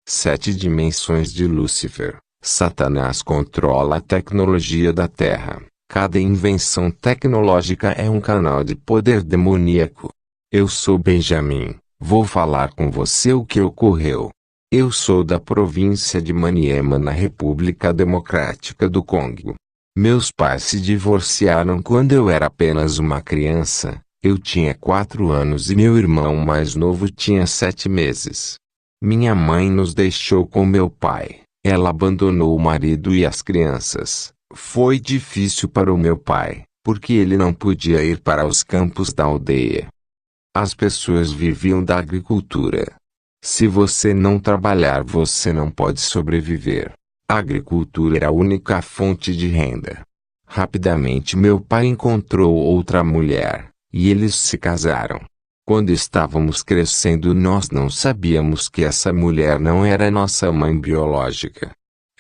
7 dimensões de Lúcifer. Satanás controla a tecnologia da Terra. Cada invenção tecnológica é um canal de poder demoníaco. Eu sou Benjamin. Vou falar com você o que ocorreu. Eu sou da província de Maniema, na República Democrática do Congo. Meus pais se divorciaram quando eu era apenas uma criança. Eu tinha 4 anos e meu irmão mais novo tinha 7 meses. Minha mãe nos deixou com meu pai. Ela abandonou o marido e as crianças. Foi difícil para o meu pai, porque ele não podia ir para os campos da aldeia. As pessoas viviam da agricultura. Se você não trabalhar, você não pode sobreviver. A agricultura era a única fonte de renda. Rapidamente meu pai encontrou outra mulher, e eles se casaram. Quando estávamos crescendo, nós não sabíamos que essa mulher não era nossa mãe biológica.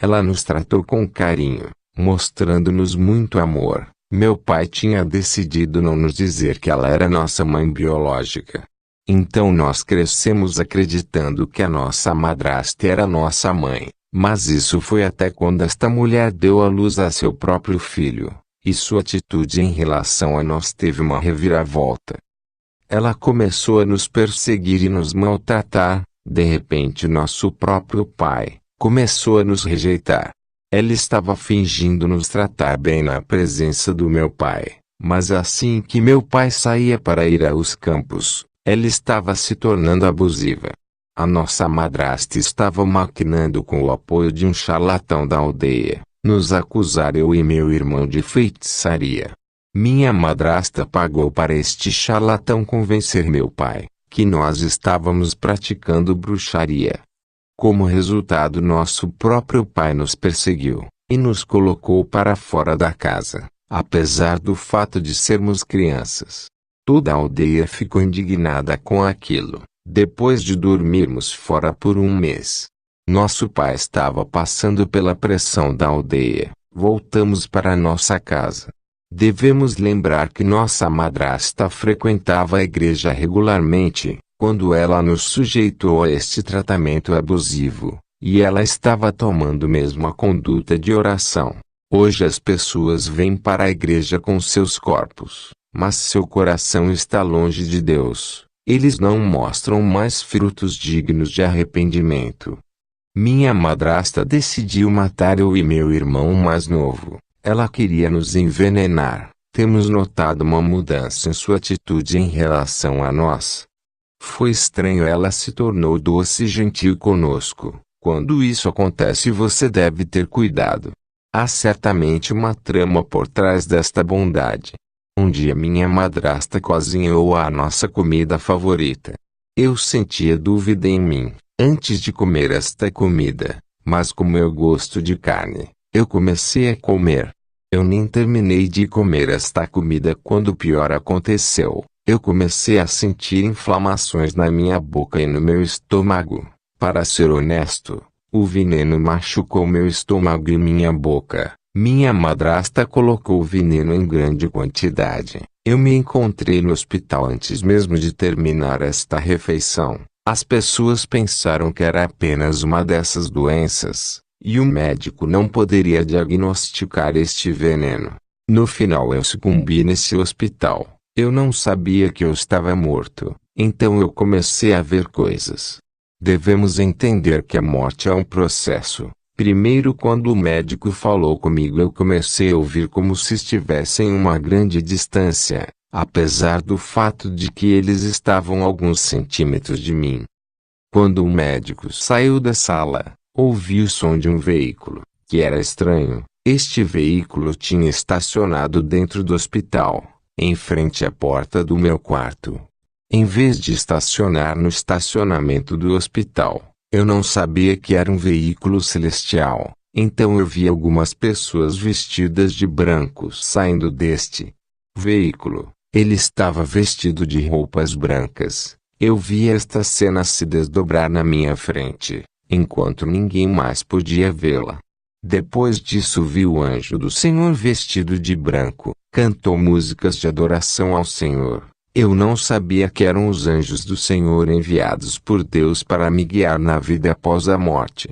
Ela nos tratou com carinho, mostrando-nos muito amor. Meu pai tinha decidido não nos dizer que ela era nossa mãe biológica. Então nós crescemos acreditando que a nossa madrasta era nossa mãe. Mas isso foi até quando esta mulher deu à luz a seu próprio filho, e sua atitude em relação a nós teve uma reviravolta. Ela começou a nos perseguir e nos maltratar. De repente nosso próprio pai começou a nos rejeitar. Ela estava fingindo nos tratar bem na presença do meu pai, mas assim que meu pai saía para ir aos campos, ela estava se tornando abusiva. A nossa madrasta estava maquinando com o apoio de um charlatão da aldeia, nos acusar eu e meu irmão de feitiçaria. Minha madrasta pagou para este charlatão convencer meu pai, que nós estávamos praticando bruxaria. Como resultado, nosso próprio pai nos perseguiu, e nos colocou para fora da casa, apesar do fato de sermos crianças. Toda a aldeia ficou indignada com aquilo. Depois de dormirmos fora por 1 mês, nosso pai estava passando pela pressão da aldeia. Voltamos para nossa casa. Devemos lembrar que nossa madrasta frequentava a igreja regularmente, quando ela nos sujeitou a este tratamento abusivo, e ela estava tomando mesmo a conduta de oração. Hoje as pessoas vêm para a igreja com seus corpos, mas seu coração está longe de Deus. Eles não mostram mais frutos dignos de arrependimento. Minha madrasta decidiu matar eu e meu irmão mais novo. Ela queria nos envenenar. Temos notado uma mudança em sua atitude em relação a nós. Foi estranho, ela se tornou doce e gentil conosco. Quando isso acontece, você deve ter cuidado. Há certamente uma trama por trás desta bondade. Um dia minha madrasta cozinhou a nossa comida favorita. Eu sentia dúvida em mim, antes de comer esta comida, mas como eu gosto de carne, eu comecei a comer. Eu nem terminei de comer esta comida quando o pior aconteceu. Eu comecei a sentir inflamações na minha boca e no meu estômago. Para ser honesto, o veneno machucou meu estômago e minha boca. Minha madrasta colocou o veneno em grande quantidade. Eu me encontrei no hospital antes mesmo de terminar esta refeição. As pessoas pensaram que era apenas uma dessas doenças, e o médico não poderia diagnosticar este veneno. No final eu sucumbi nesse hospital. Eu não sabia que eu estava morto, então eu comecei a ver coisas. Devemos entender que a morte é um processo. Primeiro, quando o médico falou comigo, eu comecei a ouvir como se estivesse em uma grande distância, apesar do fato de que eles estavam a alguns centímetros de mim. Quando o médico saiu da sala, ouvi o som de um veículo, que era estranho. Este veículo tinha estacionado dentro do hospital, em frente à porta do meu quarto. Em vez de estacionar no estacionamento do hospital, eu não sabia que era um veículo celestial, então eu vi algumas pessoas vestidas de branco saindo deste veículo. Ele estava vestido de roupas brancas. Eu vi esta cena se desdobrar na minha frente, enquanto ninguém mais podia vê-la. Depois disso vi o anjo do Senhor vestido de branco, cantou músicas de adoração ao Senhor, Eu não sabia que eram os anjos do Senhor enviados por Deus para me guiar na vida após a morte.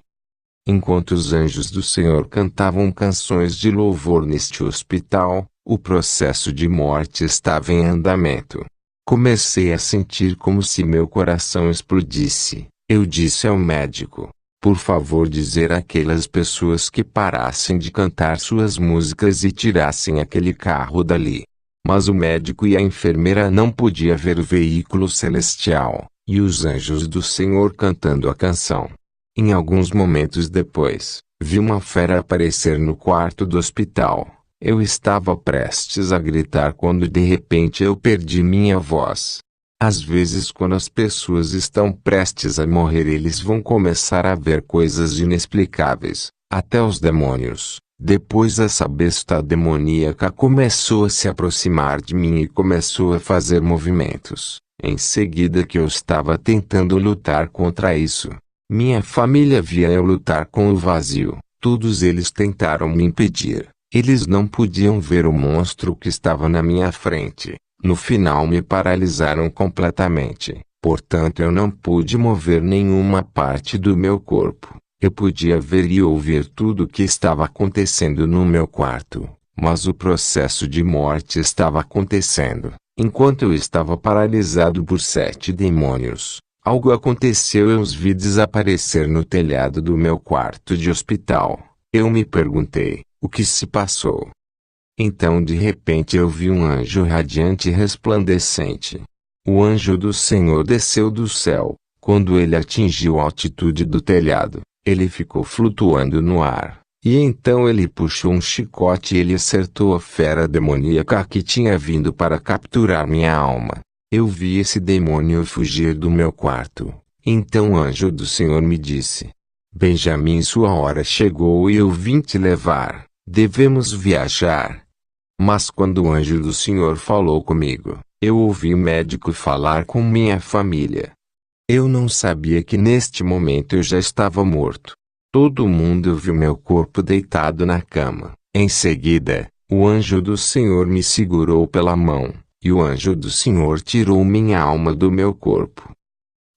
Enquanto os anjos do Senhor cantavam canções de louvor neste hospital, o processo de morte estava em andamento. Comecei a sentir como se meu coração explodisse. Eu disse ao médico: por favor, dizer àquelas pessoas que parassem de cantar suas músicas e tirassem aquele carro dali. Mas o médico e a enfermeira não podiam ver o veículo celestial, e os anjos do Senhor cantando a canção. Em alguns momentos depois, vi uma fera aparecer no quarto do hospital. Eu estava prestes a gritar quando de repente eu perdi minha voz. Às vezes, quando as pessoas estão prestes a morrer, eles vão começar a ver coisas inexplicáveis, até os demônios. Depois essa besta demoníaca começou a se aproximar de mim e começou a fazer movimentos. Em seguida que eu estava tentando lutar contra isso, minha família via eu lutar com o vazio. Todos eles tentaram me impedir. Eles não podiam ver o monstro que estava na minha frente. No final me paralisaram completamente. Portanto eu não pude mover nenhuma parte do meu corpo. Eu podia ver e ouvir tudo o que estava acontecendo no meu quarto, mas o processo de morte estava acontecendo. Enquanto eu estava paralisado por 7 demônios, algo aconteceu e eu os vi desaparecer no telhado do meu quarto de hospital. Eu me perguntei, o que se passou? Então de repente eu vi um anjo radiante e resplandecente. O anjo do Senhor desceu do céu. Quando ele atingiu a altitude do telhado, ele ficou flutuando no ar. E então ele puxou um chicote e ele acertou a fera demoníaca que tinha vindo para capturar minha alma. Eu vi esse demônio fugir do meu quarto. Então o anjo do Senhor me disse: Benjamim, sua hora chegou e eu vim te levar. Devemos viajar. Mas quando o anjo do Senhor falou comigo, eu ouvi o médico falar com minha família. Eu não sabia que neste momento eu já estava morto. Todo mundo viu meu corpo deitado na cama. Em seguida, o anjo do Senhor me segurou pela mão, e o anjo do Senhor tirou minha alma do meu corpo.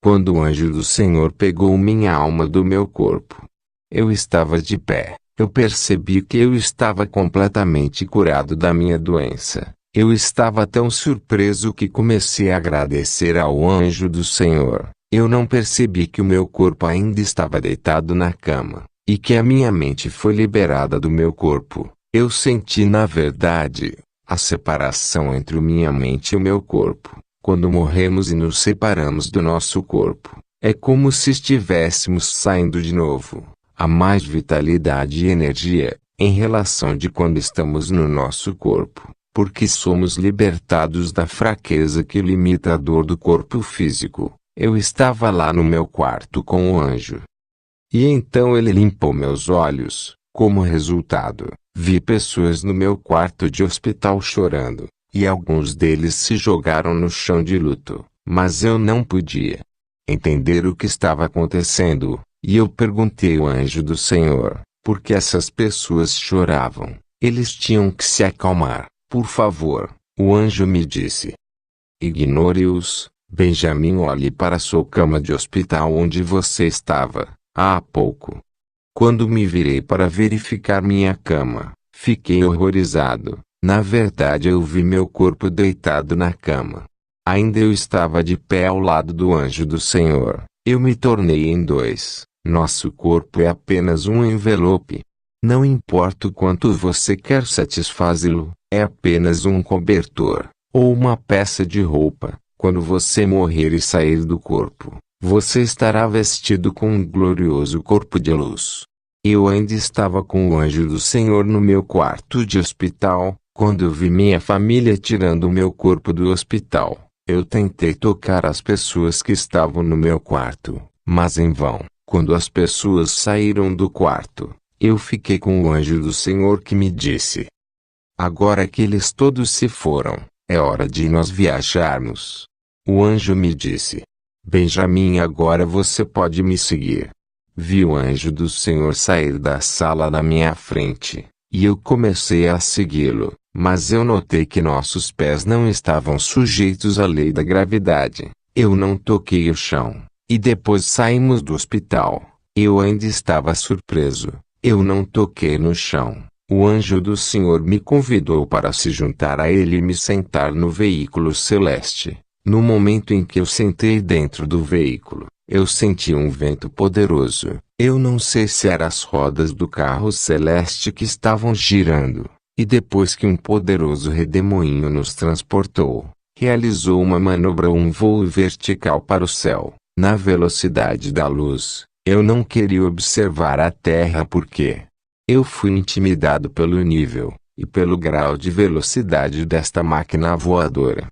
Quando o anjo do Senhor pegou minha alma do meu corpo, eu estava de pé. Eu percebi que eu estava completamente curado da minha doença. Eu estava tão surpreso que comecei a agradecer ao anjo do Senhor. Eu não percebi que o meu corpo ainda estava deitado na cama, e que a minha mente foi liberada do meu corpo. Eu senti, na verdade, a separação entre minha mente e o meu corpo. Quando morremos e nos separamos do nosso corpo, é como se estivéssemos saindo de novo. Há mais vitalidade e energia, em relação de quando estamos no nosso corpo, porque somos libertados da fraqueza que limita a dor do corpo físico. Eu estava lá no meu quarto com o anjo. E então ele limpou meus olhos. Como resultado, vi pessoas no meu quarto de hospital chorando, e alguns deles se jogaram no chão de luto, mas eu não podia entender o que estava acontecendo, e eu perguntei ao anjo do Senhor, por que essas pessoas choravam? Eles tinham que se acalmar, por favor. O anjo me disse: ignore-os. Benjamim, olhe para sua cama de hospital onde você estava, há pouco. Quando me virei para verificar minha cama, fiquei horrorizado. Na verdade, eu vi meu corpo deitado na cama. Ainda eu estava de pé ao lado do anjo do Senhor. Eu me tornei em dois. Nosso corpo é apenas um envelope. Não importa o quanto você quer satisfazê-lo, é apenas um cobertor, ou uma peça de roupa. Quando você morrer e sair do corpo, você estará vestido com um glorioso corpo de luz. Eu ainda estava com o anjo do Senhor no meu quarto de hospital, quando eu vi minha família tirando o meu corpo do hospital. Eu tentei tocar as pessoas que estavam no meu quarto, mas em vão. Quando as pessoas saíram do quarto, eu fiquei com o anjo do Senhor que me disse: agora que eles todos se foram, é hora de nós viajarmos. O anjo me disse: Benjamim, agora você pode me seguir. Vi o anjo do Senhor sair da sala na minha frente, e eu comecei a segui-lo, Mas eu notei que nossos pés não estavam sujeitos à lei da gravidade. Eu não toquei o chão. E depois saímos do hospital. Eu ainda estava surpreso. Eu não toquei no chão. O anjo do Senhor me convidou para se juntar a ele e me sentar no veículo celeste. No momento em que eu sentei dentro do veículo, eu senti um vento poderoso. Eu não sei se eram as rodas do carro celeste que estavam girando. E depois que um poderoso redemoinho nos transportou, realizou uma manobra ou um voo vertical para o céu, na velocidade da luz, eu não queria observar a Terra porque eu fui intimidado pelo nível e pelo grau de velocidade desta máquina voadora.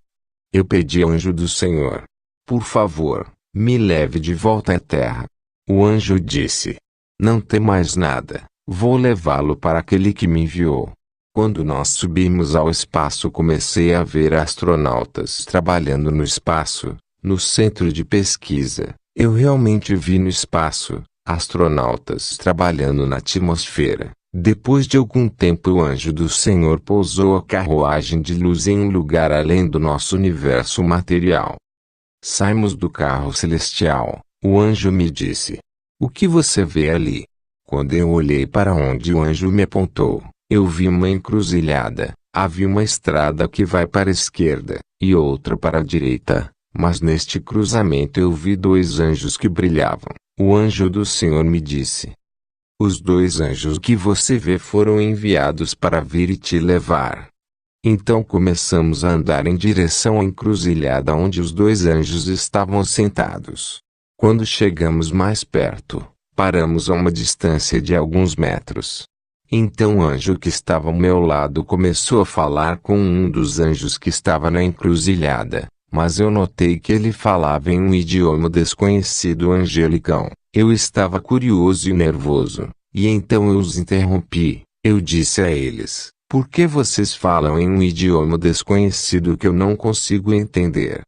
Eu pedi ao anjo do Senhor: por favor, me leve de volta à Terra. O anjo disse: não tem mais nada, vou levá-lo para aquele que me enviou. Quando nós subimos ao espaço, comecei a ver astronautas trabalhando no espaço, no centro de pesquisa. Eu realmente vi no espaço astronautas trabalhando na atmosfera. Depois de algum tempo, o anjo do Senhor pousou a carruagem de luz em um lugar além do nosso universo material. Saímos do carro celestial. O anjo me disse: o que você vê ali? Quando eu olhei para onde o anjo me apontou, eu vi uma encruzilhada. Havia uma estrada que vai para a esquerda e outra para a direita, mas neste cruzamento eu vi dois anjos que brilhavam. O anjo do Senhor me disse: os dois anjos que você vê foram enviados para vir e te levar. Então começamos a andar em direção à encruzilhada onde os dois anjos estavam sentados. Quando chegamos mais perto, paramos a uma distância de alguns metros. Então o anjo que estava ao meu lado começou a falar com um dos anjos que estava na encruzilhada, mas eu notei que ele falava em um idioma desconhecido angelicão. Eu estava curioso e nervoso, e então eu os interrompi. Eu disse a eles: por que vocês falam em um idioma desconhecido que eu não consigo entender?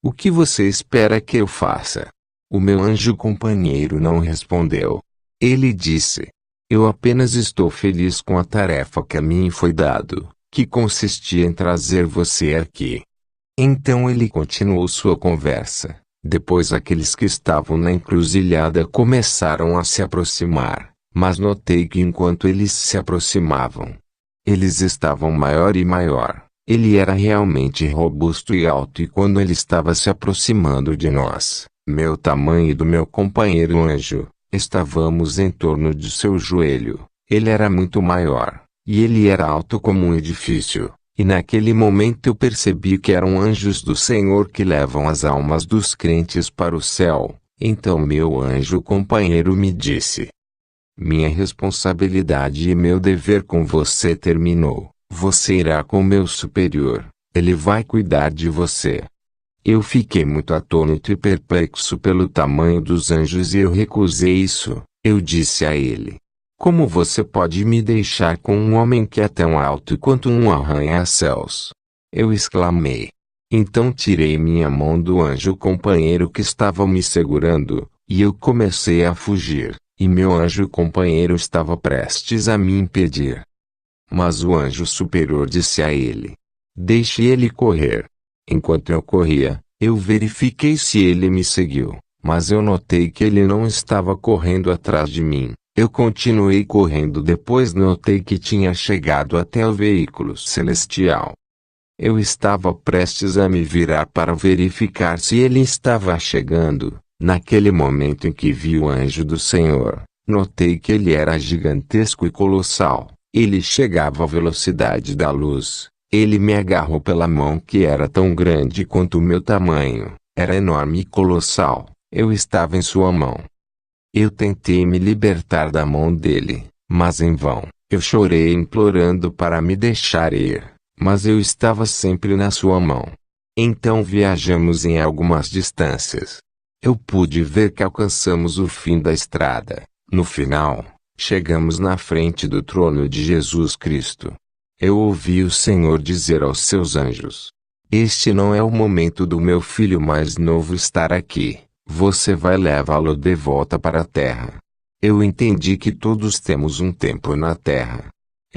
O que você espera que eu faça? O meu anjo companheiro não respondeu. Ele disse: eu apenas estou feliz com a tarefa que a mim foi dado, que consistia em trazer você aqui. Então ele continuou sua conversa. Depois aqueles que estavam na encruzilhada começaram a se aproximar, mas notei que enquanto eles se aproximavam, eles estavam maior e maior. Ele era realmente robusto e alto, e quando ele estava se aproximando de nós, meu tamanho e do meu companheiro anjo, estávamos em torno de seu joelho. Ele era muito maior, e ele era alto como um edifício. E naquele momento eu percebi que eram anjos do Senhor que levam as almas dos crentes para o céu. Então meu anjo companheiro me disse: minha responsabilidade e meu dever com você terminou. Você irá com meu superior. Ele vai cuidar de você. Eu fiquei muito atônito e perplexo pelo tamanho dos anjos e eu recusei isso. Eu disse a ele: como você pode me deixar com um homem que é tão alto quanto um arranha-céus? Eu exclamei. Então tirei minha mão do anjo companheiro que estava me segurando, e eu comecei a fugir, e meu anjo companheiro estava prestes a me impedir. Mas o anjo superior disse a ele: deixe ele correr. Enquanto eu corria, eu verifiquei se ele me seguiu, mas eu notei que ele não estava correndo atrás de mim. Eu continuei correndo, depois notei que tinha chegado até o veículo celestial. Eu estava prestes a me virar para verificar se ele estava chegando. Naquele momento em que vi o anjo do Senhor, notei que ele era gigantesco e colossal. Ele chegava à velocidade da luz. Ele me agarrou pela mão que era tão grande quanto o meu tamanho. Era enorme e colossal. Eu estava em sua mão. Eu tentei me libertar da mão dele, mas em vão. Eu chorei implorando para me deixar ir, mas eu estava sempre na sua mão. Então viajamos em algumas distâncias. Eu pude ver que alcançamos o fim da estrada. No final, chegamos na frente do trono de Jesus Cristo. Eu ouvi o Senhor dizer aos seus anjos: este não é o momento do meu filho mais novo estar aqui. Você vai levá-lo de volta para a terra. Eu entendi que todos temos um tempo na terra.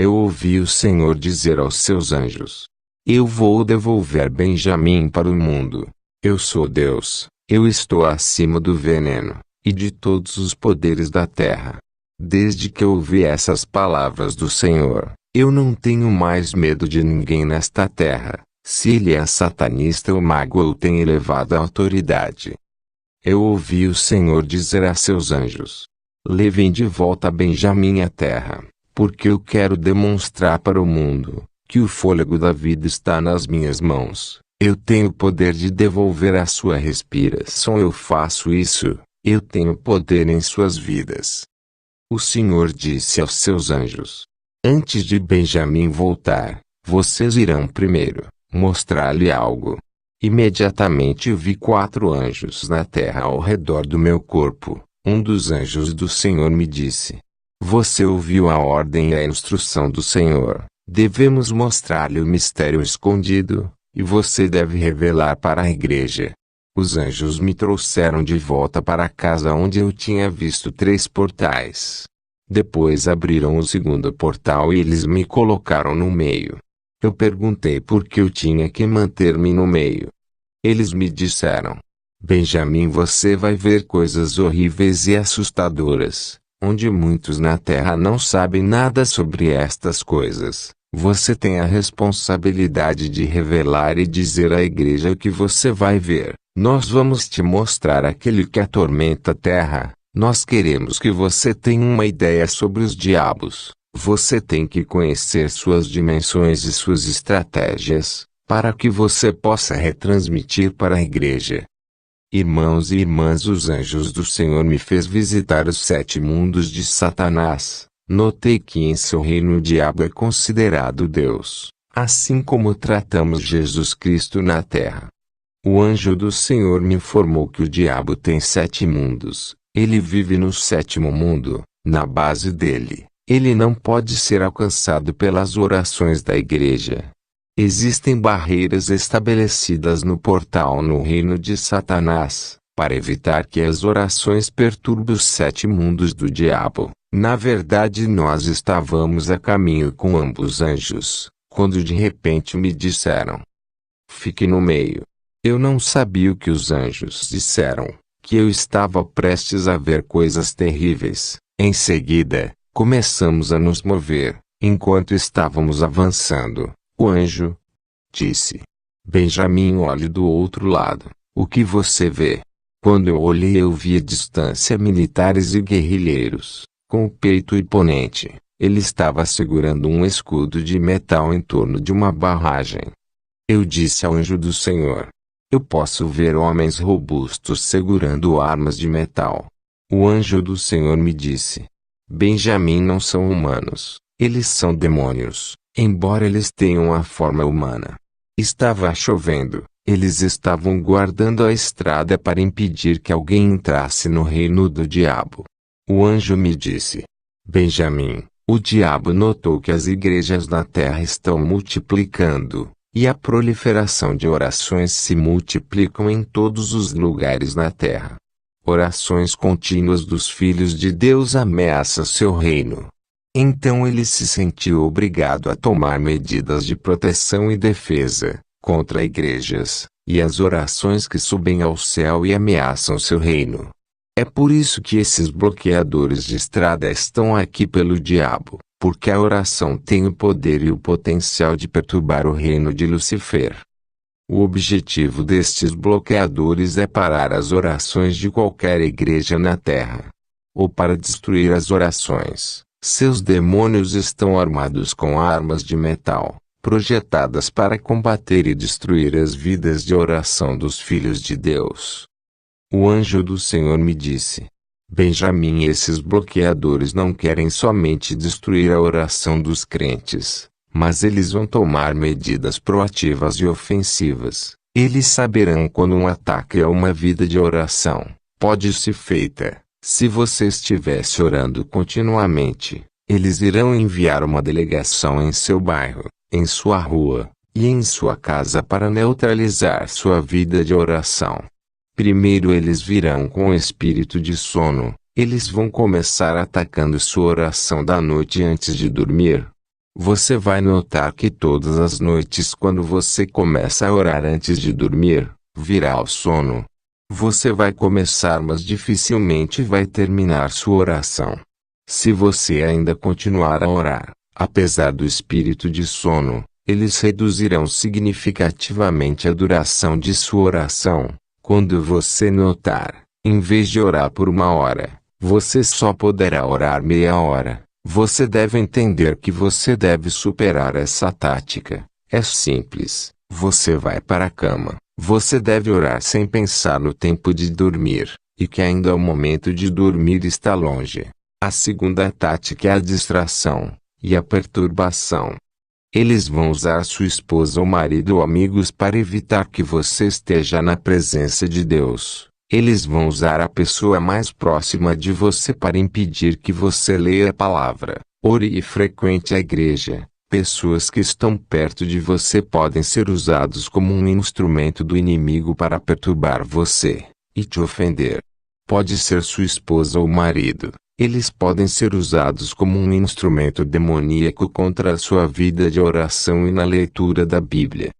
Eu ouvi o Senhor dizer aos seus anjos: eu vou devolver Benjamim para o mundo. Eu sou Deus, eu estou acima do veneno, e de todos os poderes da terra. Desde que eu ouvi essas palavras do Senhor, eu não tenho mais medo de ninguém nesta terra, se ele é satanista ou mago ou tem elevada autoridade. Eu ouvi o Senhor dizer a seus anjos: levem de volta Benjamim à terra, porque eu quero demonstrar para o mundo que o fôlego da vida está nas minhas mãos. Eu tenho o poder de devolver a sua respiração. Eu faço isso, eu tenho poder em suas vidas. O Senhor disse aos seus anjos: antes de Benjamim voltar, vocês irão primeiro mostrar-lhe algo. Imediatamente eu vi 4 anjos na terra ao redor do meu corpo. Um dos anjos do Senhor me disse: você ouviu a ordem e a instrução do Senhor. Devemos mostrar-lhe o mistério escondido, e você deve revelar para a igreja. Os anjos me trouxeram de volta para a casa onde eu tinha visto 3 portais. Depois abriram o segundo portal e eles me colocaram no meio. Eu perguntei por que eu tinha que manter-me no meio. Eles me disseram: Benjamim, você vai ver coisas horríveis e assustadoras, onde muitos na terra não sabem nada sobre estas coisas. Você tem a responsabilidade de revelar e dizer à igreja o que você vai ver. Nós vamos te mostrar aquele que atormenta a terra. Nós queremos que você tenha uma ideia sobre os diabos. Você tem que conhecer suas dimensões e suas estratégias, para que você possa retransmitir para a igreja. Irmãos e irmãs, os anjos do Senhor me fez visitar os 7 mundos de Satanás. Notei que em seu reino o diabo é considerado Deus, assim como tratamos Jesus Cristo na terra. O anjo do Senhor me informou que o diabo tem 7 mundos. Ele vive no 7º mundo, na base dele. Ele não pode ser alcançado pelas orações da igreja. Existem barreiras estabelecidas no portal no reino de Satanás, para evitar que as orações perturbem os 7 mundos do diabo. Na verdade, nós estávamos a caminho com ambos anjos, quando de repente me disseram: fique no meio. Eu não sabia o que os anjos disseram, que eu estava prestes a ver coisas terríveis. Em seguida, começamos a nos mover. Enquanto estávamos avançando, o anjo disse: Benjamim, olhe do outro lado. O que você vê? Quando eu olhei, eu vi à distância militares e guerrilheiros, com o peito imponente. Ele estava segurando um escudo de metal em torno de uma barragem. Eu disse ao anjo do Senhor: eu posso ver homens robustos segurando armas de metal. O anjo do Senhor me disse: Benjamim, não são humanos, eles são demônios, embora eles tenham a forma humana. Estava chovendo, eles estavam guardando a estrada para impedir que alguém entrasse no reino do diabo. O anjo me disse: Benjamim, o diabo notou que as igrejas na terra estão multiplicando, e a proliferação de orações se multiplicam em todos os lugares na terra. Orações contínuas dos filhos de Deus ameaçam seu reino. Então ele se sentiu obrigado a tomar medidas de proteção e defesa, contra igrejas, e as orações que subem ao céu e ameaçam seu reino. É por isso que esses bloqueadores de estrada estão aqui pelo diabo, porque a oração tem o poder e o potencial de perturbar o reino de Lucifer. O objetivo destes bloqueadores é parar as orações de qualquer igreja na terra, ou para destruir as orações. Seus demônios estão armados com armas de metal, projetadas para combater e destruir as vidas de oração dos filhos de Deus. O anjo do Senhor me disse: Benjamim, esses bloqueadores não querem somente destruir a oração dos crentes, mas eles vão tomar medidas proativas e ofensivas. Eles saberão quando um ataque a uma vida de oração pode ser feita. Se você estivesse orando continuamente, eles irão enviar uma delegação em seu bairro, em sua rua, e em sua casa para neutralizar sua vida de oração. Primeiro eles virão com o espírito de sono. Eles vão começar atacando sua oração da noite antes de dormir. Você vai notar que todas as noites quando você começa a orar antes de dormir, virá o sono. Você vai começar mas dificilmente vai terminar sua oração. Se você ainda continuar a orar, apesar do espírito de sono, eles reduzirão significativamente a duração de sua oração. Quando você notar, em vez de orar por 1 hora, você só poderá orar meia hora. Você deve entender que você deve superar essa tática. É simples. Você vai para a cama. Você deve orar sem pensar no tempo de dormir, e que ainda o momento de dormir está longe. A segunda tática é a distração e a perturbação. Eles vão usar sua esposa ou marido ou amigos para evitar que você esteja na presença de Deus. Eles vão usar a pessoa mais próxima de você para impedir que você leia a palavra, ore e frequente a igreja. Pessoas que estão perto de você podem ser usados como um instrumento do inimigo para perturbar você e te ofender. Pode ser sua esposa ou marido. Eles podem ser usados como um instrumento demoníaco contra a sua vida de oração e na leitura da Bíblia.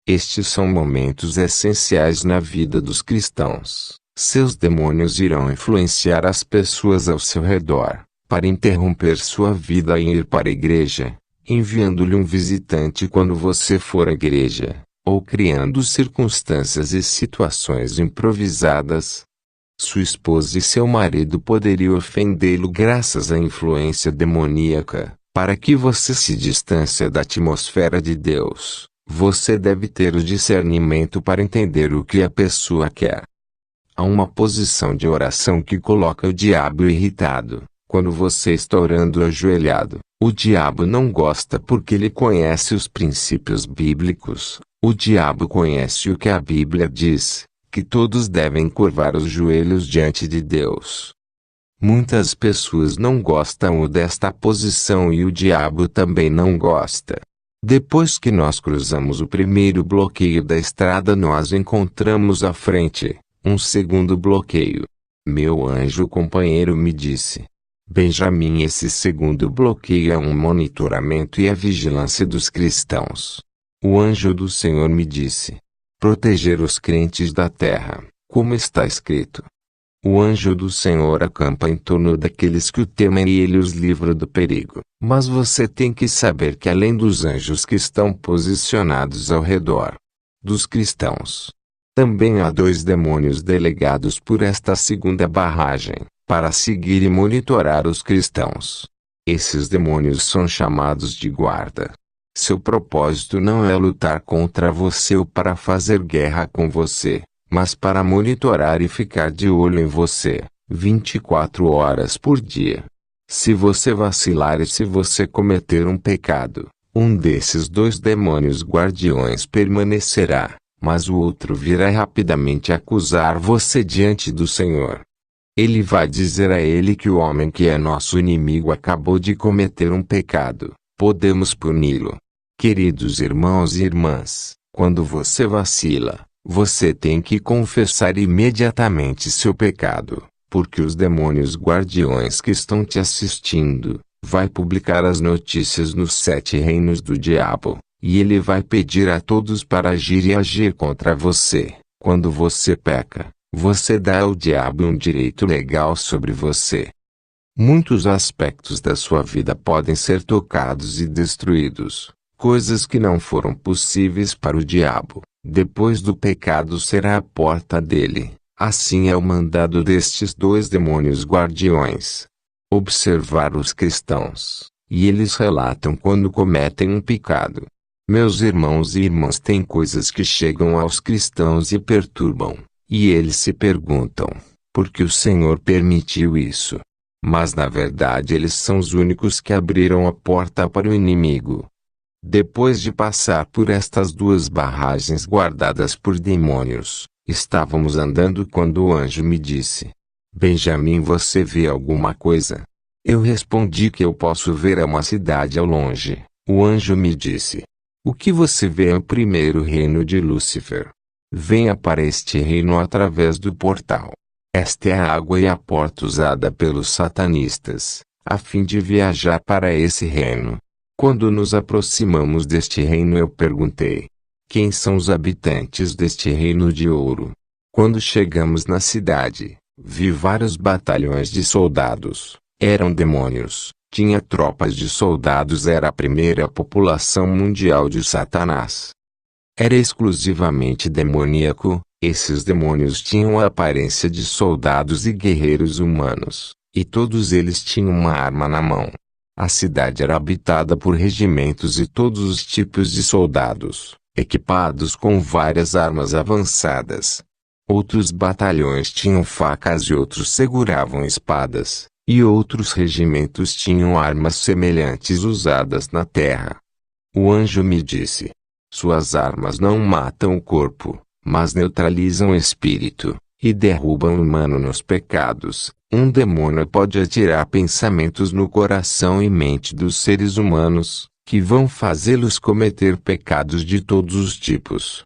Estes são momentos essenciais na vida dos cristãos. Seus demônios irão influenciar as pessoas ao seu redor, para interromper sua vida e ir para a igreja, enviando-lhe um visitante quando você for à igreja, ou criando circunstâncias e situações improvisadas. Sua esposa e seu marido poderiam ofendê-lo graças à influência demoníaca. Para que você se distancie da atmosfera de Deus, você deve ter o discernimento para entender o que a pessoa quer. Há uma posição de oração que coloca o diabo irritado. Quando você está orando ajoelhado, o diabo não gosta porque ele conhece os princípios bíblicos. O diabo conhece o que a Bíblia diz, que todos devem curvar os joelhos diante de Deus. Muitas pessoas não gostam desta posição e o diabo também não gosta. Depois que nós cruzamos o primeiro bloqueio da estrada, nós encontramos à frente um segundo bloqueio. Meu anjo companheiro me disse: Benjamin, esse segundo bloqueio é um monitoramento e a vigilância dos cristãos. O anjo do Senhor me disse: proteger os crentes da terra, como está escrito. O anjo do Senhor acampa em torno daqueles que o temem e ele os livra do perigo. Mas você tem que saber que além dos anjos que estão posicionados ao redor dos cristãos, também há 2 demônios delegados por esta segunda barragem, para seguir e monitorar os cristãos. Esses demônios são chamados de guarda. Seu propósito não é lutar contra você ou para fazer guerra com você, mas para monitorar e ficar de olho em você, 24 horas por dia. Se você vacilar e se você cometer um pecado, um desses 2 demônios guardiões permanecerá, mas o outro virá rapidamente acusar você diante do Senhor. Ele vai dizer a ele que o homem que é nosso inimigo acabou de cometer um pecado. Podemos puni-lo. Queridos irmãos e irmãs, quando você vacila, você tem que confessar imediatamente seu pecado, porque os demônios guardiões que estão te assistindo, vai publicar as notícias nos 7 reinos do diabo, e ele vai pedir a todos para agir e agir contra você. Quando você peca, você dá ao diabo um direito legal sobre você. Muitos aspectos da sua vida podem ser tocados e destruídos, coisas que não foram possíveis para o diabo. Depois do pecado será a porta dele. Assim é o mandado destes 2 demônios guardiões: observar os cristãos, e eles relatam quando cometem um pecado. Meus irmãos e irmãs, têm coisas que chegam aos cristãos e perturbam, e eles se perguntam, por que o Senhor permitiu isso? Mas na verdade eles são os únicos que abriram a porta para o inimigo. Depois de passar por estas 2 barragens guardadas por demônios, estávamos andando quando o anjo me disse: Benjamin, você vê alguma coisa? Eu respondi que eu posso ver uma cidade ao longe. O anjo me disse: o que você vê é o primeiro reino de Lúcifer. Venha para este reino através do portal. Esta é a água e a porta usada pelos satanistas, a fim de viajar para esse reino. Quando nos aproximamos deste reino, eu perguntei: quem são os habitantes deste reino de ouro? Quando chegamos na cidade, vi vários batalhões de soldados. Eram demônios. Tinha tropas de soldados. Era a primeira população mundial de Satanás. Era exclusivamente demoníaco. Esses demônios tinham a aparência de soldados e guerreiros humanos, e todos eles tinham uma arma na mão. A cidade era habitada por regimentos e todos os tipos de soldados, equipados com várias armas avançadas. Outros batalhões tinham facas e outros seguravam espadas, e outros regimentos tinham armas semelhantes usadas na terra. O anjo me disse: suas armas não matam o corpo, mas neutralizam o espírito, e derrubam o humano nos pecados. Um demônio pode atirar pensamentos no coração e mente dos seres humanos, que vão fazê-los cometer pecados de todos os tipos.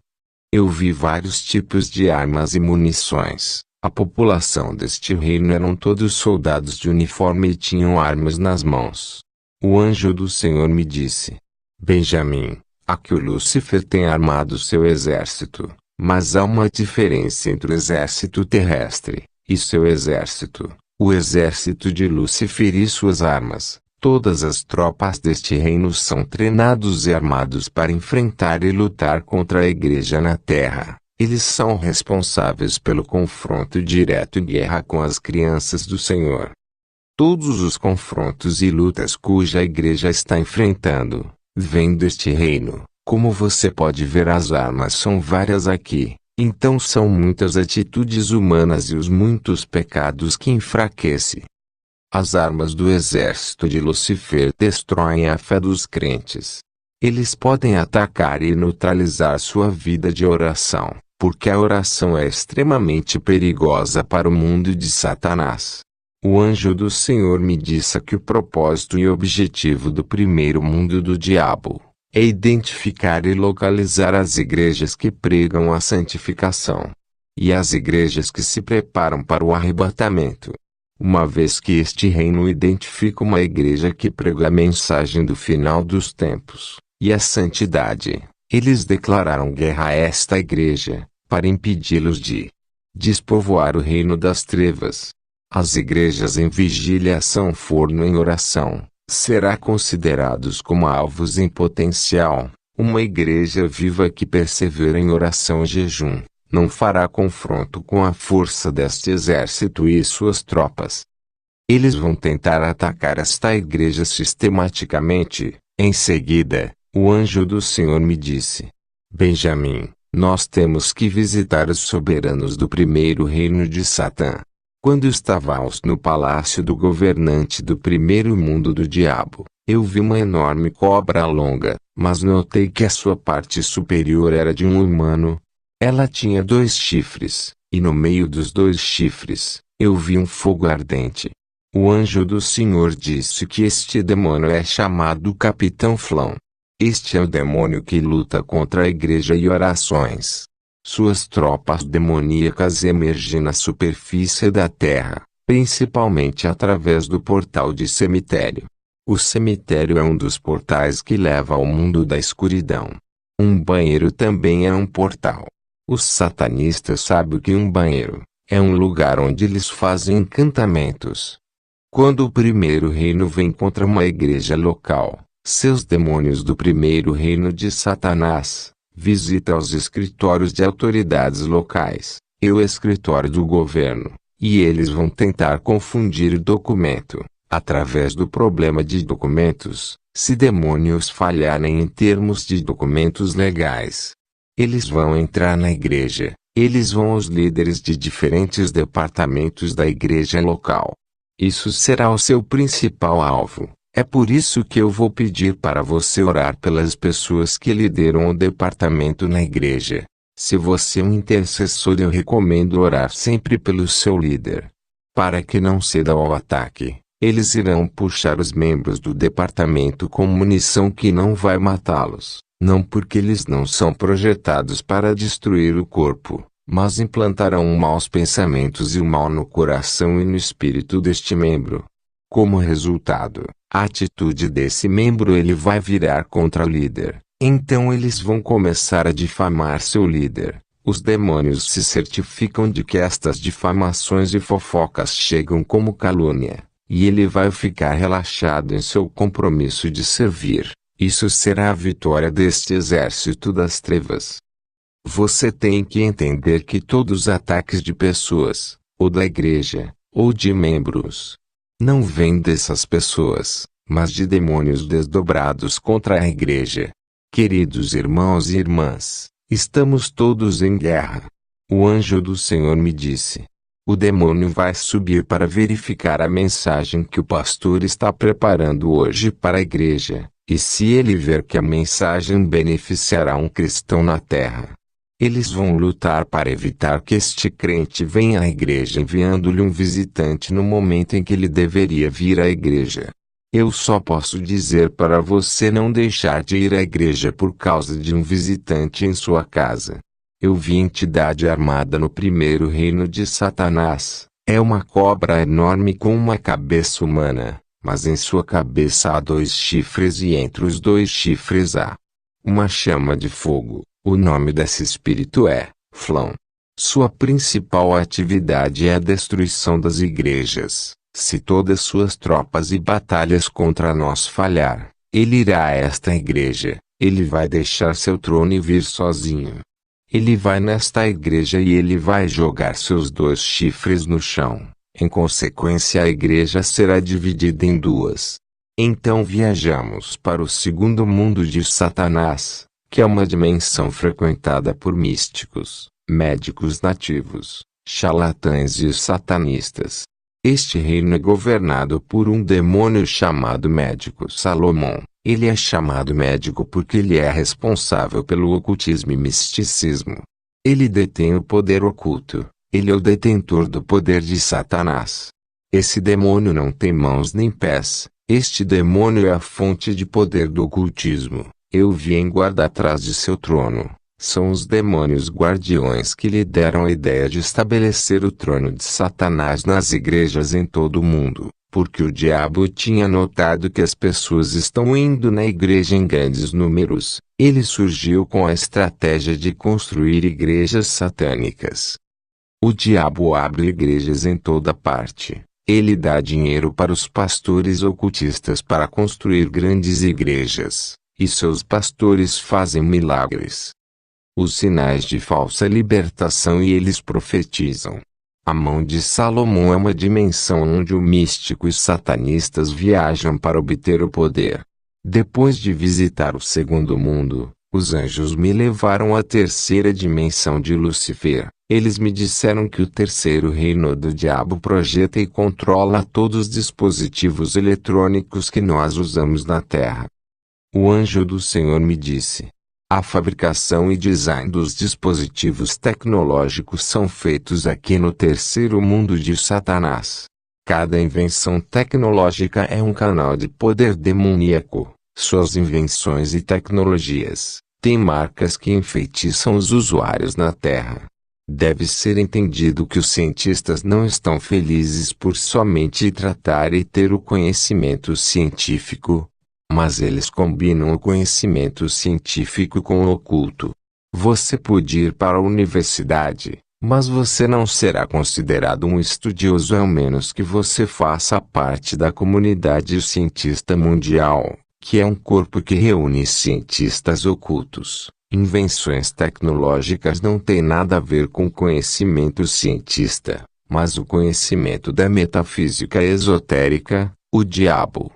Eu vi vários tipos de armas e munições. A população deste reino eram todos soldados de uniforme e tinham armas nas mãos. O anjo do Senhor me disse: Benjamim, aqui o Lúcifer tem armado seu exército, mas há uma diferença entre o exército terrestre e seu exército, o exército de Lúcifer e suas armas. Todas as tropas deste reino são treinados e armados para enfrentar e lutar contra a igreja na terra. Eles são responsáveis pelo confronto direto e guerra com as crianças do Senhor. Todos os confrontos e lutas cuja igreja está enfrentando, vêm deste reino. Como você pode ver, as armas são várias aqui, então são muitas atitudes humanas e os muitos pecados que enfraquecem. As armas do exército de Lúcifer destroem a fé dos crentes. Eles podem atacar e neutralizar sua vida de oração, porque a oração é extremamente perigosa para o mundo de Satanás. O anjo do Senhor me disse que o propósito e objetivo do primeiro mundo do diabo é identificar e localizar as igrejas que pregam a santificação e as igrejas que se preparam para o arrebatamento. Uma vez que este reino identifica uma igreja que prega a mensagem do final dos tempos e a santidade, eles declararam guerra a esta igreja, para impedi-los de despovoar o reino das trevas. As igrejas em vigília são forno em oração, será considerados como alvos em potencial. Uma igreja viva que persevera em oração e jejum não fará confronto com a força deste exército e suas tropas. Eles vão tentar atacar esta igreja sistematicamente. Em seguida, o anjo do Senhor me disse: Benjamim, nós temos que visitar os soberanos do primeiro reino de Satã. Quando estávamos no palácio do governante do primeiro mundo do diabo, eu vi uma enorme cobra longa, mas notei que a sua parte superior era de um humano. Ela tinha 2 chifres, e no meio dos 2 chifres, eu vi um fogo ardente. O anjo do Senhor disse que este demônio é chamado Capitão Flão. Este é o demônio que luta contra a igreja e orações. Suas tropas demoníacas emergem na superfície da terra, principalmente através do portal de cemitério. O cemitério é um dos portais que leva ao mundo da escuridão. Um banheiro também é um portal. Os satanistas sabem que um banheiro é um lugar onde eles fazem encantamentos. Quando o primeiro reino vem contra uma igreja local, seus demônios do primeiro reino de Satanás visitam os escritórios de autoridades locais e o escritório do governo, e eles vão tentar confundir o documento. Através do problema de documentos, se demônios falharem em termos de documentos legais, eles vão entrar na igreja, eles vão aos líderes de diferentes departamentos da igreja local. Isso será o seu principal alvo. É por isso que eu vou pedir para você orar pelas pessoas que lideram o departamento na igreja. Se você é um intercessor, eu recomendo orar sempre pelo seu líder, para que não ceda ao ataque. Eles irão puxar os membros do departamento com munição que não vai matá-los, não porque eles não são projetados para destruir o corpo, mas implantarão maus pensamentos e o mal no coração e no espírito deste membro. Como resultado, a atitude desse membro ele vai virar contra o líder. Então eles vão começar a difamar seu líder. Os demônios se certificam de que estas difamações e fofocas chegam como calúnia, e ele vai ficar relaxado em seu compromisso de servir. Isso será a vitória deste exército das trevas. Você tem que entender que todos os ataques de pessoas, ou da igreja, ou de membros, não vêm dessas pessoas, mas de demônios desdobrados contra a igreja. Queridos irmãos e irmãs, estamos todos em guerra. O anjo do Senhor me disse: o demônio vai subir para verificar a mensagem que o pastor está preparando hoje para a igreja, e se ele ver que a mensagem beneficiará um cristão na terra, eles vão lutar para evitar que este crente venha à igreja enviando-lhe um visitante no momento em que ele deveria vir à igreja. Eu só posso dizer para você não deixar de ir à igreja por causa de um visitante em sua casa. Eu vi entidade armada no primeiro reino de Satanás. É uma cobra enorme com uma cabeça humana, mas em sua cabeça há 2 chifres e entre os 2 chifres há uma chama de fogo. O nome desse espírito é Flão. Sua principal atividade é a destruição das igrejas. Se todas suas tropas e batalhas contra nós falhar, ele irá a esta igreja, ele vai deixar seu trono e vir sozinho. Ele vai nesta igreja e ele vai jogar seus 2 chifres no chão. Em consequência, a igreja será dividida em 2. Então viajamos para o segundo mundo de Satanás, que é uma dimensão frequentada por místicos, médicos nativos, charlatães e satanistas. Este reino é governado por um demônio chamado Médico Salomão. Ele é chamado médico porque ele é responsável pelo ocultismo e misticismo. Ele detém o poder oculto. Ele é o detentor do poder de Satanás. Esse demônio não tem mãos nem pés. Este demônio é a fonte de poder do ocultismo. Eu vi em guarda atrás de seu trono. São os demônios guardiões que lhe deram a ideia de estabelecer o trono de Satanás nas igrejas em todo o mundo, porque o diabo tinha notado que as pessoas estão indo na igreja em grandes números. Ele surgiu com a estratégia de construir igrejas satânicas. O diabo abre igrejas em toda parte. Ele dá dinheiro para os pastores ocultistas para construir grandes igrejas, e seus pastores fazem milagres. Os sinais de falsa libertação e eles profetizam. A mão de Salomão é uma dimensão onde o místico e satanistas viajam para obter o poder. Depois de visitar o segundo mundo, os anjos me levaram à terceira dimensão de Lúcifer. Eles me disseram que o terceiro reino do diabo projeta e controla todos os dispositivos eletrônicos que nós usamos na Terra. O anjo do Senhor me disse: a fabricação e design dos dispositivos tecnológicos são feitos aqui no terceiro mundo de Satanás. Cada invenção tecnológica é um canal de poder demoníaco. Suas invenções e tecnologias têm marcas que enfeitiçam os usuários na Terra. Deve ser entendido que os cientistas não estão felizes por somente tratar e ter o conhecimento científico, mas eles combinam o conhecimento científico com o oculto. Você pode ir para a universidade, mas você não será considerado um estudioso ao menos que você faça parte da comunidade cientista mundial, que é um corpo que reúne cientistas ocultos. Invenções tecnológicas não têm nada a ver com conhecimento cientista, mas o conhecimento da metafísica esotérica. O diabo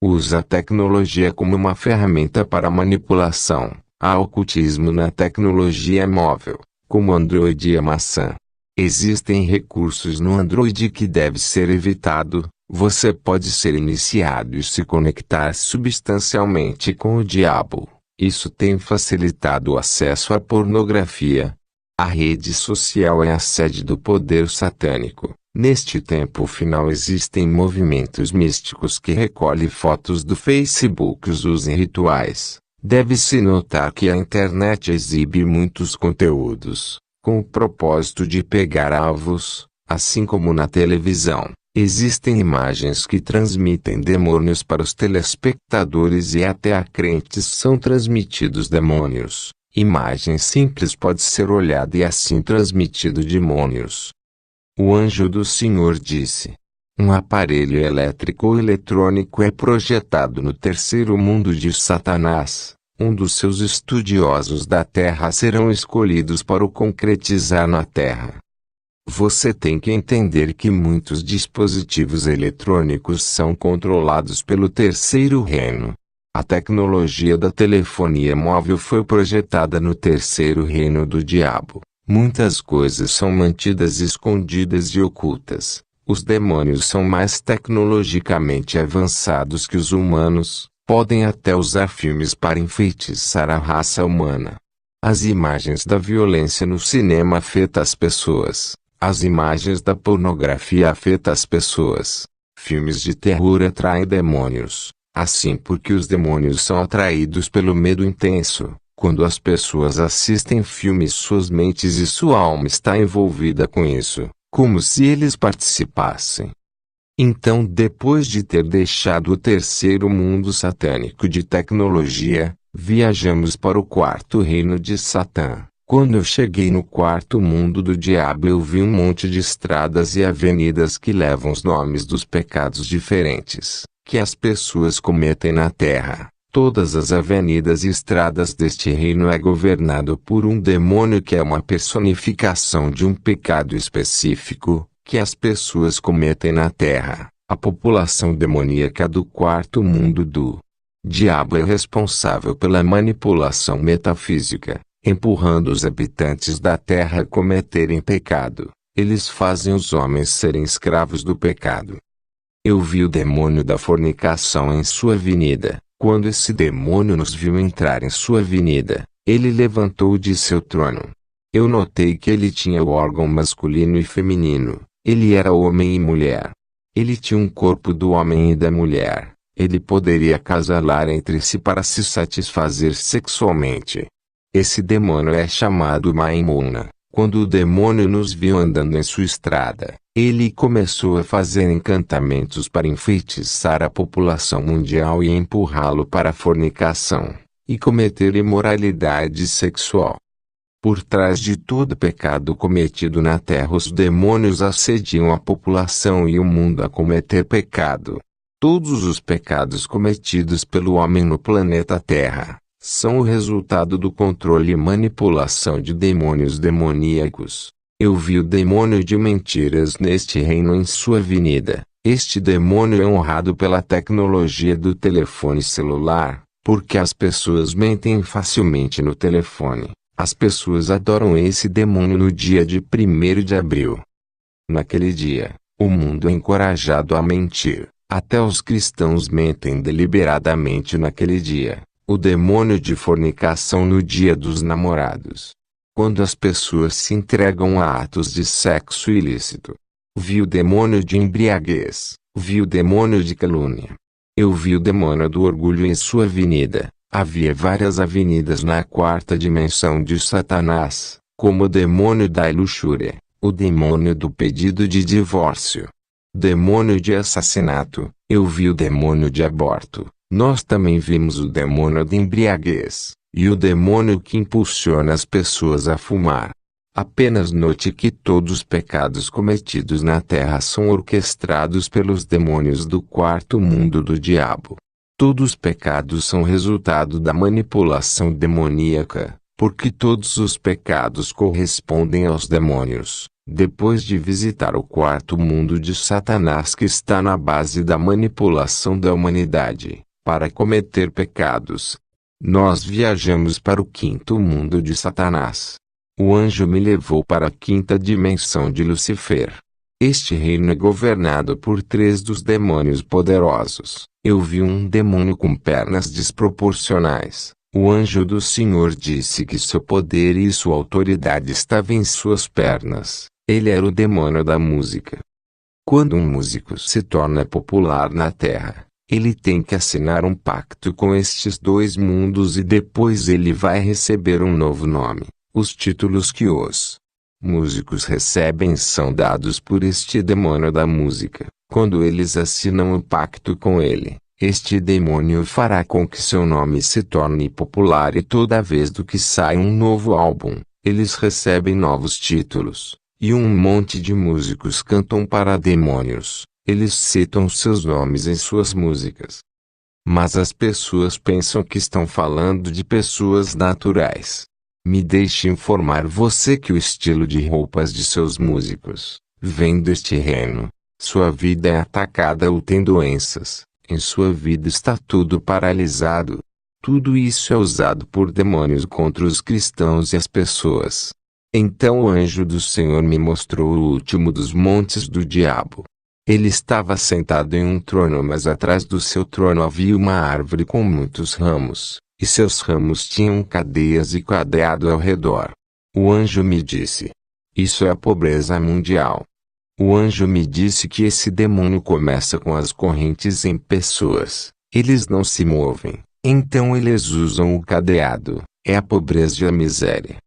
usa a tecnologia como uma ferramenta para manipulação. Há ocultismo na tecnologia móvel, como Android e a maçã. Existem recursos no Android que deve ser evitado. Você pode ser iniciado e se conectar substancialmente com o diabo. Isso tem facilitado o acesso à pornografia. A rede social é a sede do poder satânico. Neste tempo final existem movimentos místicos que recolhem fotos do Facebook e os usam em rituais. Deve-se notar que a internet exibe muitos conteúdos, com o propósito de pegar alvos, assim como na televisão. Existem imagens que transmitem demônios para os telespectadores e até a crentes são transmitidos demônios. Imagem simples pode ser olhada e assim transmitido demônios. O anjo do Senhor disse: um aparelho elétrico ou eletrônico é projetado no terceiro mundo de Satanás. Um dos seus estudiosos da Terra serão escolhidos para o concretizar na Terra. Você tem que entender que muitos dispositivos eletrônicos são controlados pelo terceiro reino. A tecnologia da telefonia móvel foi projetada no terceiro reino do diabo. Muitas coisas são mantidas escondidas e ocultas. Os demônios são mais tecnologicamente avançados que os humanos, podem até usar filmes para enfeitiçar a raça humana. As imagens da violência no cinema afetam as pessoas. As imagens da pornografia afetam as pessoas. Filmes de terror atraem demônios. Assim porque os demônios são atraídos pelo medo intenso. Quando as pessoas assistem filmes, suas mentes e sua alma está envolvida com isso, como se eles participassem. Então, depois de ter deixado o terceiro mundo satânico de tecnologia, viajamos para o quarto reino de Satã. Quando eu cheguei no quarto mundo do diabo, eu vi um monte de estradas e avenidas que levam os nomes dos pecados diferentes que as pessoas cometem na terra. Todas as avenidas e estradas deste reino é governado por um demônio que é uma personificação de um pecado específico que as pessoas cometem na terra. A população demoníaca do quarto mundo do diabo é responsável pela manipulação metafísica, empurrando os habitantes da terra a cometerem pecado. Eles fazem os homens serem escravos do pecado. Eu vi o demônio da fornicação em sua avenida. Quando esse demônio nos viu entrar em sua avenida, ele levantou de seu trono. Eu notei que ele tinha o órgão masculino e feminino. Ele era homem e mulher. Ele tinha um corpo do homem e da mulher. Ele poderia acasalar entre si para se satisfazer sexualmente. Esse demônio é chamado Maimuna. Quando o demônio nos viu andando em sua estrada, ele começou a fazer encantamentos para enfeitiçar a população mundial e empurrá-lo para a fornicação, e cometer imoralidade sexual. Por trás de todo pecado cometido na terra, os demônios assediam a população e o mundo a cometer pecado. Todos os pecados cometidos pelo homem no planeta Terra são o resultado do controle e manipulação de demônios demoníacos. Eu vi o demônio de mentiras neste reino em sua avenida. Este demônio é honrado pela tecnologia do telefone celular, porque as pessoas mentem facilmente no telefone. As pessoas adoram esse demônio no dia de 1º de abril. Naquele dia, o mundo é encorajado a mentir. Até os cristãos mentem deliberadamente naquele dia. O demônio de fornicação no dia dos namorados. Quando as pessoas se entregam a atos de sexo ilícito. Vi o demônio de embriaguez. Vi o demônio de calúnia. Eu vi o demônio do orgulho em sua avenida. Havia várias avenidas na quarta dimensão de Satanás, como o demônio da luxúria, o demônio do pedido de divórcio, demônio de assassinato. Eu vi o demônio de aborto. Nós também vimos o demônio de embriaguez, e o demônio que impulsiona as pessoas a fumar. Apenas note que todos os pecados cometidos na terra são orquestrados pelos demônios do quarto mundo do diabo. Todos os pecados são resultado da manipulação demoníaca, porque todos os pecados correspondem aos demônios. Depois de visitar o quarto mundo de Satanás, que está na base da manipulação da humanidade para cometer pecados, nós viajamos para o 5º mundo de Satanás. O anjo me levou para a 5ª dimensão de Lucifer. Este reino é governado por 3 dos demônios poderosos. Eu vi um demônio com pernas desproporcionais. O anjo do Senhor disse que seu poder e sua autoridade estavam em suas pernas. Ele era o demônio da música. Quando um músico se torna popular na Terra, ele tem que assinar um pacto com estes 2 mundos e depois ele vai receber um novo nome. Os títulos que os Músicos recebem e são dados por este demônio da música. Quando eles assinam um pacto com ele, este demônio fará com que seu nome se torne popular e toda vez que sai um novo álbum, eles recebem novos títulos. E um monte de músicos cantam para demônios. Eles citam seus nomes em suas músicas. Mas as pessoas pensam que estão falando de pessoas naturais. Me deixe informar você que o estilo de roupas de seus músicos vem deste reino. Sua vida é atacada ou tem doenças. Em sua vida está tudo paralisado. Tudo isso é usado por demônios contra os cristãos e as pessoas. Então o anjo do Senhor me mostrou o último dos montes do diabo. Ele estava sentado em um trono, mas atrás do seu trono havia uma árvore com muitos ramos, e seus ramos tinham cadeias e cadeado ao redor. O anjo me disse: isso é a pobreza mundial. O anjo me disse que esse demônio começa com as correntes em pessoas. Eles não se movem, então eles usam o cadeado. É a pobreza e a miséria.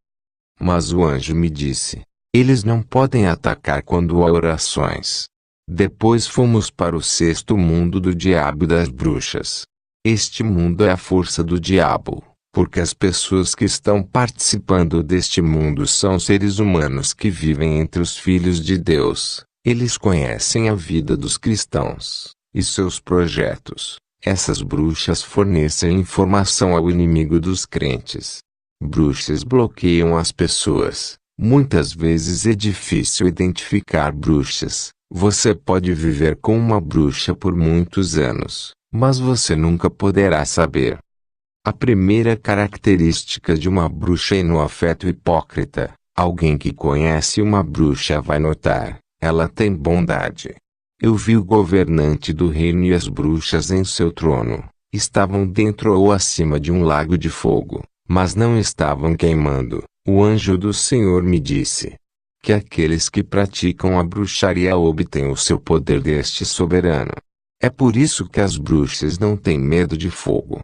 Mas o anjo me disse: eles não podem atacar quando há orações. Depois fomos para o sexto mundo do diabo e das bruxas. Este mundo é a força do diabo, porque as pessoas que estão participando deste mundo são seres humanos que vivem entre os filhos de Deus. Eles conhecem a vida dos cristãos e seus projetos. Essas bruxas fornecem informação ao inimigo dos crentes. Bruxas bloqueiam as pessoas. Muitas vezes é difícil identificar bruxas. Você pode viver com uma bruxa por muitos anos, mas você nunca poderá saber. A primeira característica de uma bruxa é no afeto hipócrita. Alguém que conhece uma bruxa vai notar, ela tem bondade. Eu vi o governante do reino e as bruxas em seu trono. Estavam dentro ou acima de um lago de fogo, mas não estavam queimando. O anjo do Senhor me disse que aqueles que praticam a bruxaria obtêm o seu poder deste soberano. É por isso que as bruxas não têm medo de fogo.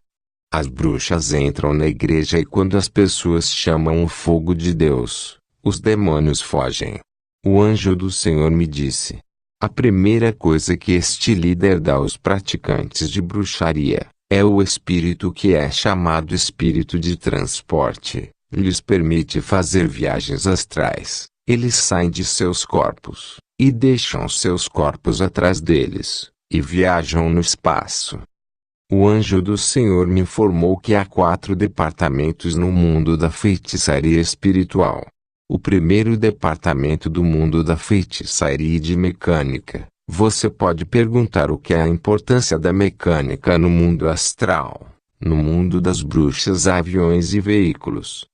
As bruxas entram na igreja e quando as pessoas chamam o fogo de Deus, os demônios fogem. O anjo do Senhor me disse: a primeira coisa que este líder dá aos praticantes de bruxaria é o espírito que é chamado espírito de transporte. Lhes permite fazer viagens astrais. Eles saem de seus corpos, e deixam seus corpos atrás deles, e viajam no espaço. O anjo do Senhor me informou que há 4 departamentos no mundo da feitiçaria espiritual. O primeiro departamento do mundo da feitiçaria e de mecânica. Você pode perguntar o que é a importância da mecânica no mundo astral. No mundo das bruxas há aviões e veículos.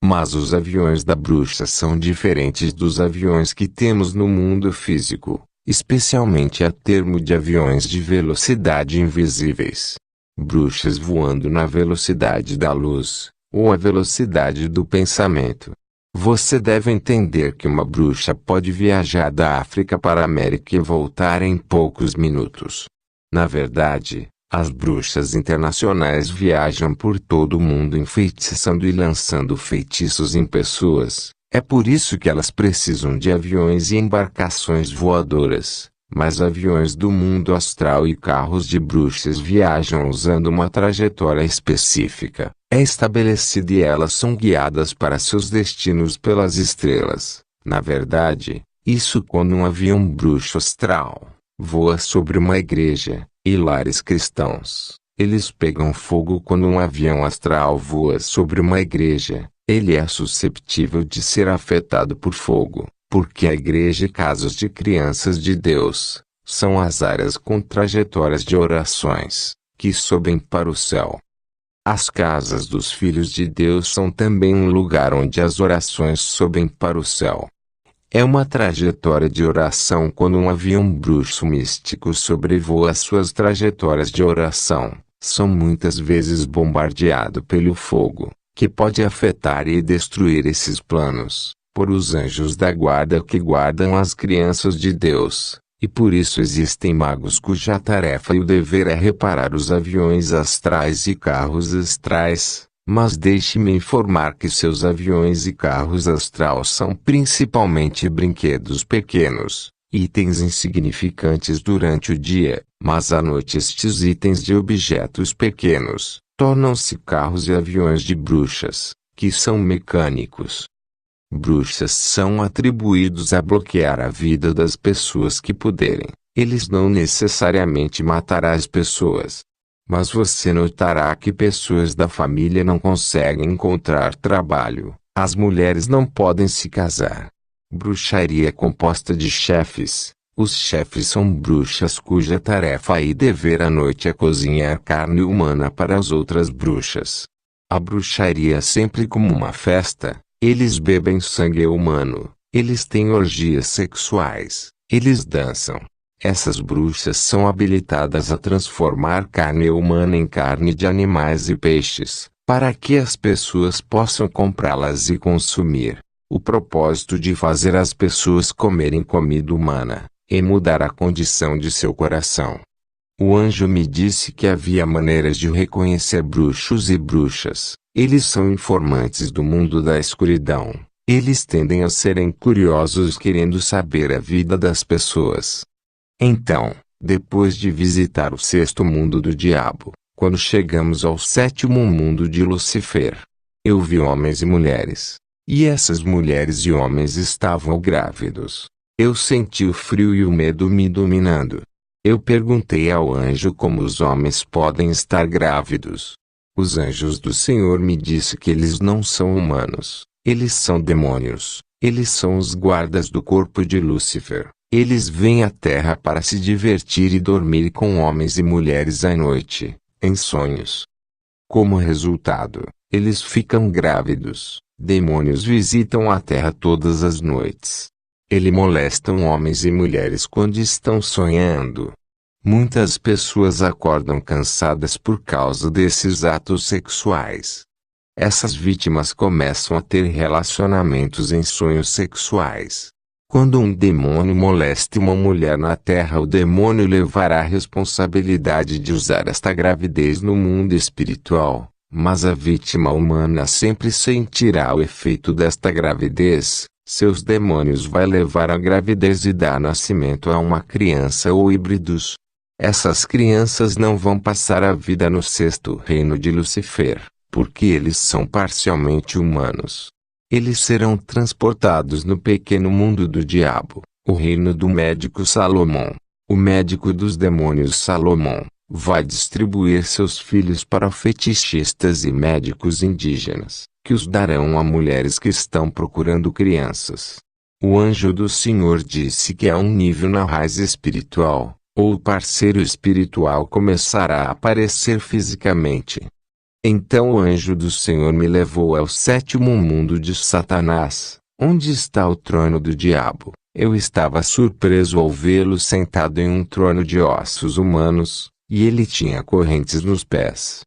Mas os aviões da bruxa são diferentes dos aviões que temos no mundo físico, especialmente a termo de aviões de velocidade invisíveis. Bruxas voando na velocidade da luz, ou a velocidade do pensamento. Você deve entender que uma bruxa pode viajar da África para a América e voltar em poucos minutos. Na verdade, as bruxas internacionais viajam por todo o mundo enfeitiçando e lançando feitiços em pessoas. É por isso que elas precisam de aviões e embarcações voadoras. Mas aviões do mundo astral e carros de bruxas viajam usando uma trajetória específica. É estabelecida e elas são guiadas para seus destinos pelas estrelas. Na verdade, isso quando um avião bruxo astral voa sobre uma igreja e lares cristãos. Eles pegam fogo quando um avião astral voa sobre uma igreja. Ele é suscetível de ser afetado por fogo, porque a igreja e casas de crianças de Deus são as áreas com trajetórias de orações que sobem para o céu. As casas dos filhos de Deus são também um lugar onde as orações sobem para o céu. É uma trajetória de oração quando um avião bruxo místico sobrevoa suas trajetórias de oração. São muitas vezes bombardeado pelo fogo, que pode afetar e destruir esses planos, por os anjos da guarda que guardam as crianças de Deus. E por isso existem magos cuja tarefa e o dever é reparar os aviões astrais e carros astrais. Mas deixe-me informar que seus aviões e carros astrais são principalmente brinquedos pequenos, itens insignificantes durante o dia, mas à noite estes itens de objetos pequenos tornam-se carros e aviões de bruxas, que são mecânicos. Bruxas são atribuídos a bloquear a vida das pessoas que puderem. Eles não necessariamente matarão as pessoas. Mas você notará que pessoas da família não conseguem encontrar trabalho, as mulheres não podem se casar. Bruxaria é composta de chefes. Os chefes são bruxas cuja tarefa e dever à noite é cozinhar carne humana para as outras bruxas. A bruxaria é sempre como uma festa. Eles bebem sangue humano, eles têm orgias sexuais, eles dançam. Essas bruxas são habilitadas a transformar carne humana em carne de animais e peixes, para que as pessoas possam comprá-las e consumir. O propósito de fazer as pessoas comerem comida humana é mudar a condição de seu coração. O anjo me disse que havia maneiras de reconhecer bruxos e bruxas. Eles são informantes do mundo da escuridão. Eles tendem a serem curiosos querendo saber a vida das pessoas. Então, depois de visitar o sexto mundo do diabo, quando chegamos ao sétimo mundo de Lúcifer, eu vi homens e mulheres. E essas mulheres e homens estavam grávidos. Eu senti o frio e o medo me dominando. Eu perguntei ao anjo como os homens podem estar grávidos. Os anjos do Senhor me disse que eles não são humanos. Eles são demônios. Eles são os guardas do corpo de Lúcifer. Eles vêm à terra para se divertir e dormir com homens e mulheres à noite, em sonhos. Como resultado, eles ficam grávidos. Demônios visitam a terra todas as noites. Eles molestam homens e mulheres quando estão sonhando. Muitas pessoas acordam cansadas por causa desses atos sexuais. Essas vítimas começam a ter relacionamentos em sonhos sexuais. Quando um demônio moleste uma mulher na terra, o demônio levará a responsabilidade de usar esta gravidez no mundo espiritual, mas a vítima humana sempre sentirá o efeito desta gravidez. Seus demônios vai levar a gravidez e dar nascimento a uma criança ou híbridos. Essas crianças não vão passar a vida no sexto reino de Lúcifer, porque eles são parcialmente humanos. Eles serão transportados no pequeno mundo do diabo, o reino do médico Salomão. O médico dos demônios Salomão vai distribuir seus filhos para fetichistas e médicos indígenas, que os darão a mulheres que estão procurando crianças. O anjo do Senhor disse que há um nível na raiz espiritual, ou o parceiro espiritual começará a aparecer fisicamente. Então o anjo do Senhor me levou ao sétimo mundo de Satanás, onde está o trono do diabo. Eu estava surpreso ao vê-lo sentado em um trono de ossos humanos, e ele tinha correntes nos pés.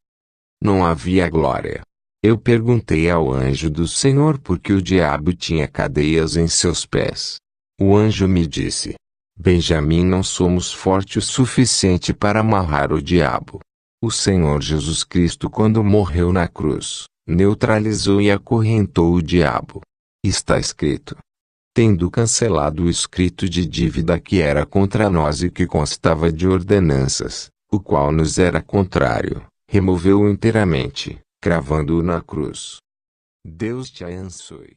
Não havia glória. Eu perguntei ao anjo do Senhor por que o diabo tinha cadeias em seus pés. O anjo me disse: Benjamim, não somos fortes o suficiente para amarrar o diabo. O Senhor Jesus Cristo, quando morreu na cruz, neutralizou e acorrentou o diabo. Está escrito: tendo cancelado o escrito de dívida que era contra nós e que constava de ordenanças, o qual nos era contrário, removeu-o inteiramente, cravando-o na cruz. Deus te abençoe.